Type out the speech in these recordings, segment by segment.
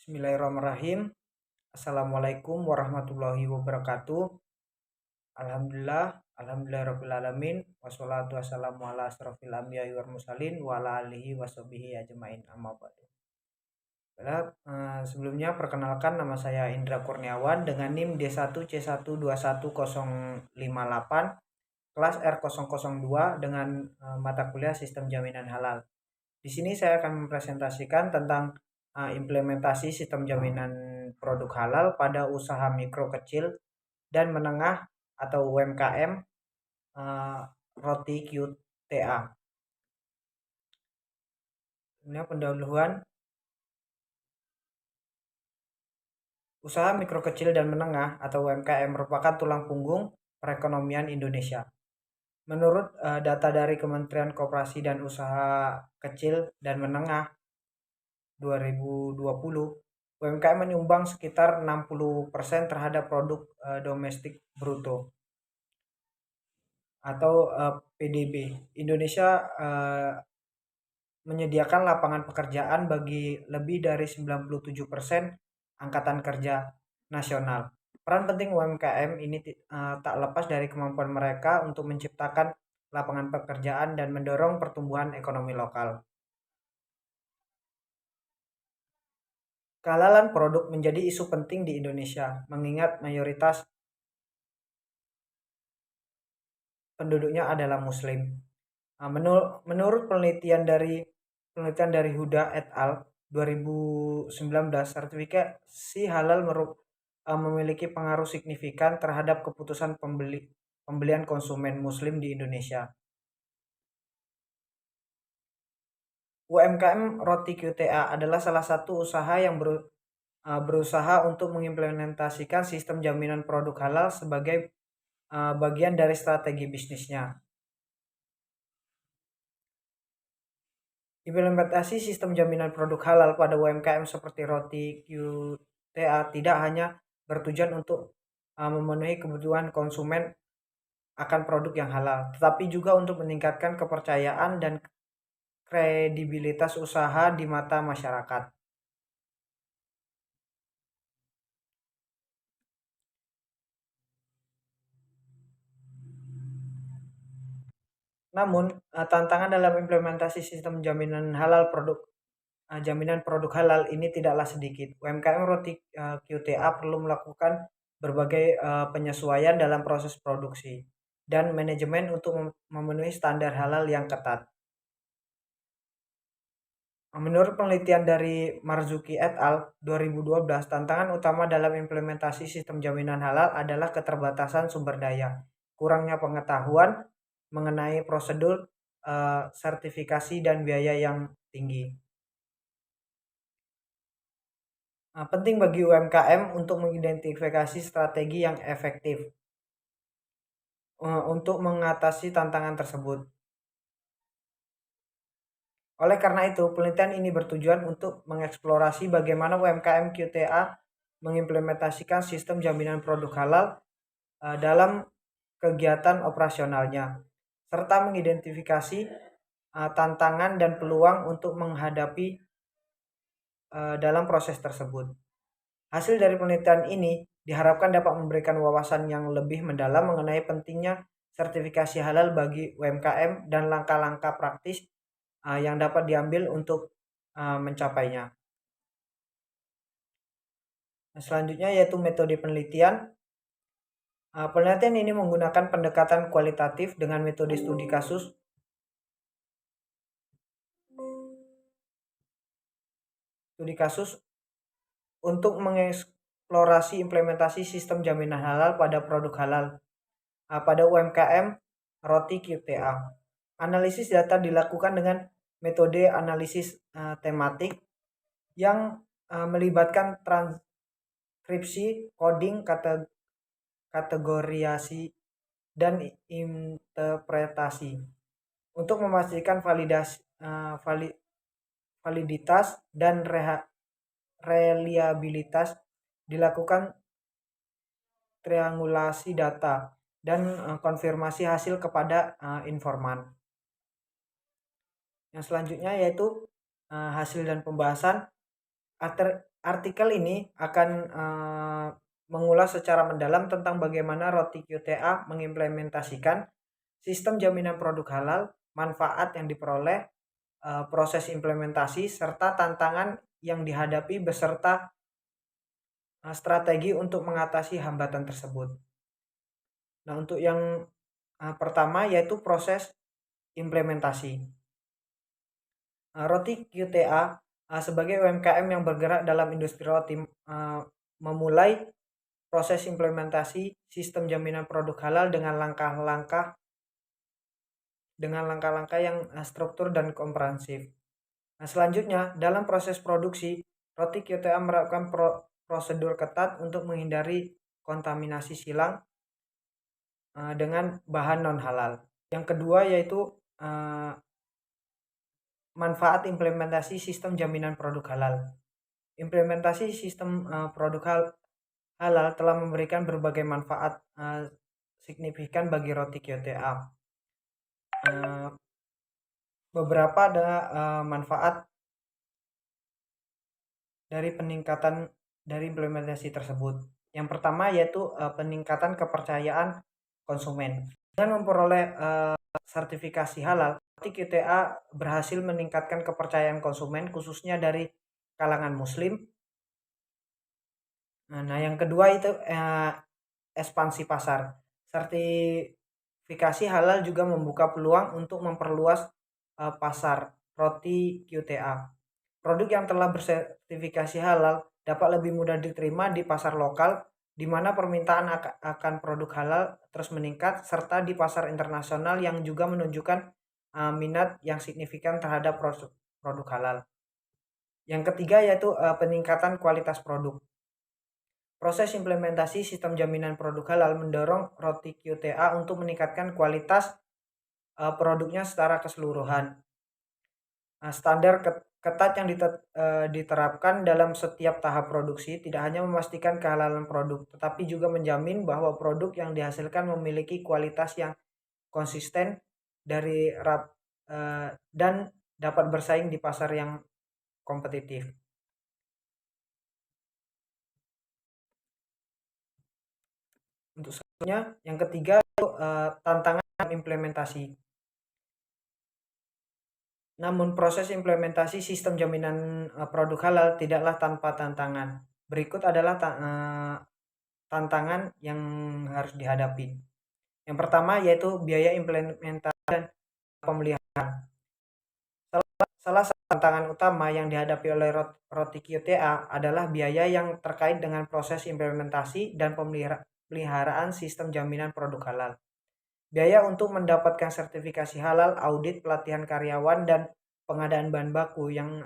Bismillahirrahmanirrahim. Assalamualaikum warahmatullahi wabarakatuh. Alhamdulillahirabbil alamin. Wassalatu wassalamu ala asrofil anbiya'i wal mursalin wa ala alihi washabihi ajmain amma ba'du. Sebelumnya perkenalkan, nama saya Indra Kurniawan dengan NIM D1C121058 kelas R002 dengan mata kuliah Sistem Jaminan Halal. Di sini saya akan mempresentasikan tentang implementasi sistem jaminan produk halal pada usaha mikro kecil dan menengah atau UMKM Roti QTA. Ini pendahuluan. Usaha mikro kecil dan menengah atau UMKM merupakan tulang punggung perekonomian Indonesia. Menurut data dari Kementerian Koperasi dan Usaha Kecil dan Menengah 2020, UMKM menyumbang sekitar 60% terhadap produk domestik bruto atau PDB. Indonesia menyediakan lapangan pekerjaan bagi lebih dari 97% angkatan kerja nasional. Peran penting UMKM ini tak lepas dari kemampuan mereka untuk menciptakan lapangan pekerjaan dan mendorong pertumbuhan ekonomi lokal. Kehalalan produk menjadi isu penting di Indonesia, mengingat mayoritas penduduknya adalah Muslim. Menurut penelitian dari Huda et al. 2019, sertifikasi halal memiliki pengaruh signifikan terhadap keputusan pembelian konsumen Muslim di Indonesia. UMKM Roti QTA adalah salah satu usaha yang berusaha untuk mengimplementasikan sistem jaminan produk halal sebagai bagian dari strategi bisnisnya. Implementasi sistem jaminan produk halal pada UMKM seperti Roti QTA tidak hanya bertujuan untuk memenuhi kebutuhan konsumen akan produk yang halal, tetapi juga untuk meningkatkan kepercayaan dan kredibilitas usaha di mata masyarakat. Namun, tantangan dalam implementasi sistem jaminan produk halal ini tidaklah sedikit. UMKM Roti QTA perlu melakukan berbagai penyesuaian dalam proses produksi dan manajemen untuk memenuhi standar halal yang ketat. Menurut penelitian dari Marzuki et al. 2012, tantangan utama dalam implementasi sistem jaminan halal adalah keterbatasan sumber daya, kurangnya pengetahuan mengenai prosedur sertifikasi dan biaya yang tinggi. Penting bagi UMKM untuk mengidentifikasi strategi yang efektif untuk mengatasi tantangan tersebut. Oleh karena itu, penelitian ini bertujuan untuk mengeksplorasi bagaimana UMKM QTA mengimplementasikan sistem jaminan produk halal dalam kegiatan operasionalnya, serta mengidentifikasi tantangan dan peluang untuk menghadapi dalam proses tersebut. Hasil dari penelitian ini diharapkan dapat memberikan wawasan yang lebih mendalam mengenai pentingnya sertifikasi halal bagi UMKM dan langkah-langkah praktis yang dapat diambil untuk mencapainya. Selanjutnya yaitu metode penelitian. Penelitian ini menggunakan pendekatan kualitatif dengan metode studi kasus untuk mengeksplorasi implementasi sistem jaminan halal pada produk halal pada UMKM Roti QTA. Analisis data dilakukan dengan metode analisis tematik yang melibatkan transkripsi, coding, kategoriasi, dan interpretasi untuk memastikan validitas dan reliabilitas. Dilakukan triangulasi data dan konfirmasi hasil kepada informan. Yang selanjutnya yaitu hasil dan pembahasan. artikel ini akan mengulas secara mendalam tentang bagaimana Roti QTA mengimplementasikan sistem jaminan produk halal, manfaat yang diperoleh, proses implementasi, serta tantangan yang dihadapi beserta strategi untuk mengatasi hambatan tersebut. Nah, untuk yang pertama yaitu proses implementasi. Roti QTA sebagai UMKM yang bergerak dalam industri roti memulai proses implementasi sistem jaminan produk halal dengan langkah-langkah yang struktur dan komprehensif. Nah, selanjutnya dalam proses produksi, Roti QTA menerapkan prosedur ketat untuk menghindari kontaminasi silang dengan bahan non halal. Yang kedua yaitu manfaat implementasi sistem jaminan produk halal. Implementasi sistem produk halal telah memberikan berbagai manfaat signifikan bagi Roti QTA. Beberapa ada manfaat dari peningkatan dari implementasi tersebut. Yang pertama yaitu peningkatan kepercayaan konsumen. Dengan memperoleh sertifikasi halal, Roti QTA berhasil meningkatkan kepercayaan konsumen khususnya dari kalangan muslim. Nah, yang kedua itu ekspansi pasar. Sertifikasi halal juga membuka peluang untuk memperluas pasar Roti QTA. Produk yang telah bersertifikasi halal dapat lebih mudah diterima di pasar lokal, di mana permintaan akan produk halal terus meningkat, serta di pasar internasional yang juga menunjukkan minat yang signifikan terhadap produk halal. Yang ketiga yaitu peningkatan kualitas produk. Proses implementasi sistem jaminan produk halal mendorong Roti QTA untuk meningkatkan kualitas produknya secara keseluruhan. Standar ketat yang diterapkan dalam setiap tahap produksi tidak hanya memastikan kehalalan produk, tetapi juga menjamin bahwa produk yang dihasilkan memiliki kualitas yang konsisten dan dapat bersaing di pasar yang kompetitif. Untuk selanjutnya, yang ketiga itu tantangan implementasi. Namun proses implementasi sistem jaminan produk halal tidaklah tanpa tantangan. Berikut adalah tantangan yang harus dihadapi. Yang pertama yaitu biaya implementasi dan pemeliharaan. Salah satu tantangan utama yang dihadapi oleh Roti QTA adalah biaya yang terkait dengan proses implementasi dan pemeliharaan sistem jaminan produk halal. Biaya untuk mendapatkan sertifikasi halal, audit, pelatihan karyawan, dan pengadaan bahan baku yang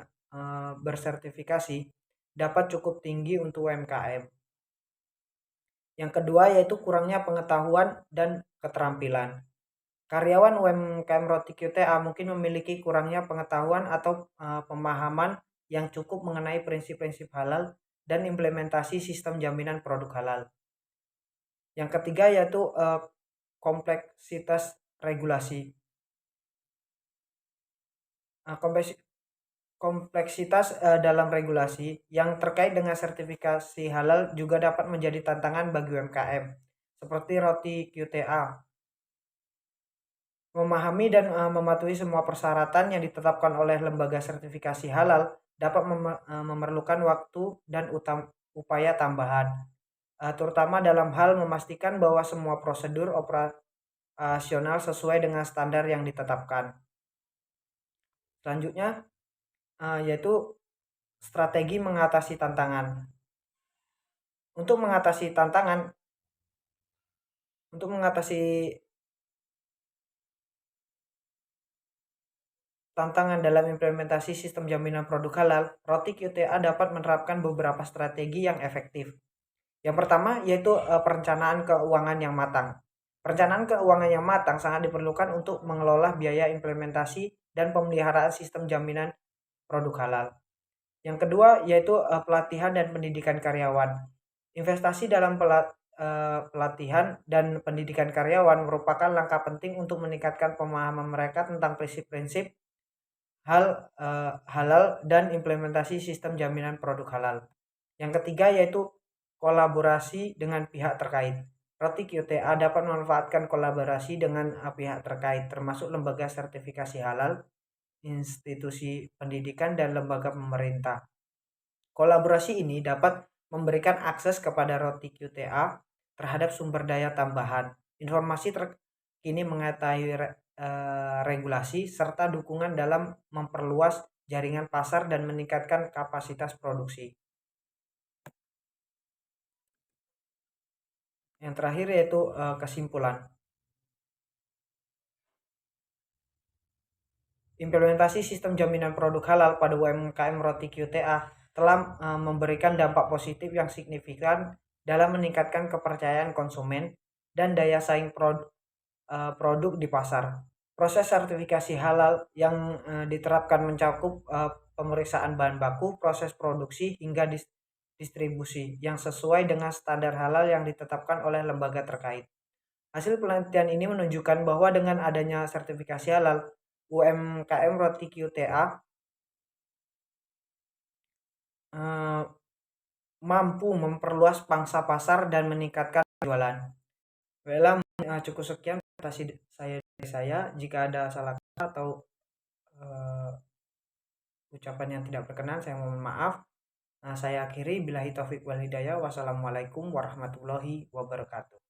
bersertifikasi dapat cukup tinggi untuk UMKM. Yang kedua yaitu kurangnya pengetahuan dan keterampilan. Karyawan UMKM Roti QTA mungkin memiliki kurangnya pengetahuan atau pemahaman yang cukup mengenai prinsip-prinsip halal dan implementasi sistem jaminan produk halal. Yang ketiga yaitu kompleksitas regulasi. Kompleksitas dalam regulasi yang terkait dengan sertifikasi halal juga dapat menjadi tantangan bagi UMKM seperti Roti QTA. Memahami dan mematuhi semua persyaratan yang ditetapkan oleh lembaga sertifikasi halal dapat memerlukan waktu dan upaya tambahan, terutama dalam hal memastikan bahwa semua prosedur operasional sesuai dengan standar yang ditetapkan. Selanjutnya yaitu strategi mengatasi tantangan. Untuk mengatasi tantangan dalam implementasi sistem jaminan produk halal, Roti QTA dapat menerapkan beberapa strategi yang efektif. Yang pertama yaitu perencanaan keuangan yang matang. Perencanaan keuangan yang matang sangat diperlukan untuk mengelola biaya implementasi dan pemeliharaan sistem jaminan produk halal. Yang kedua yaitu pelatihan dan pendidikan karyawan. Investasi dalam pelatihan dan pendidikan karyawan merupakan langkah penting untuk meningkatkan pemahaman mereka tentang prinsip-prinsip halal dan implementasi sistem jaminan produk halal. Yang ketiga yaitu kolaborasi dengan pihak terkait. Roti QTA dapat memanfaatkan kolaborasi dengan pihak terkait, termasuk lembaga sertifikasi halal, institusi pendidikan, dan lembaga pemerintah. Kolaborasi ini dapat memberikan akses kepada roti QTA terhadap sumber daya tambahan, informasi terkini mengetahui regulasi, serta dukungan dalam memperluas jaringan pasar dan meningkatkan kapasitas produksi. Yang terakhir yaitu kesimpulan. Implementasi sistem jaminan produk halal pada UMKM roti QTA telah memberikan dampak positif yang signifikan dalam meningkatkan kepercayaan konsumen dan daya saing produk di pasar. Proses sertifikasi halal yang diterapkan mencakup pemeriksaan bahan baku, proses produksi, hingga distribusi yang sesuai dengan standar halal yang ditetapkan oleh lembaga terkait. Hasil penelitian ini menunjukkan bahwa dengan adanya sertifikasi halal, UMKM roti QTA mampu memperluas pangsa pasar dan meningkatkan penjualan. Baiklah, cukup sekian presentasi dari saya. Jika ada salah kata atau ucapan yang tidak berkenan, saya mohon maaf. Saya akhiri, billahi taufik wal hidayah. Wassalamualaikum warahmatullahi wabarakatuh.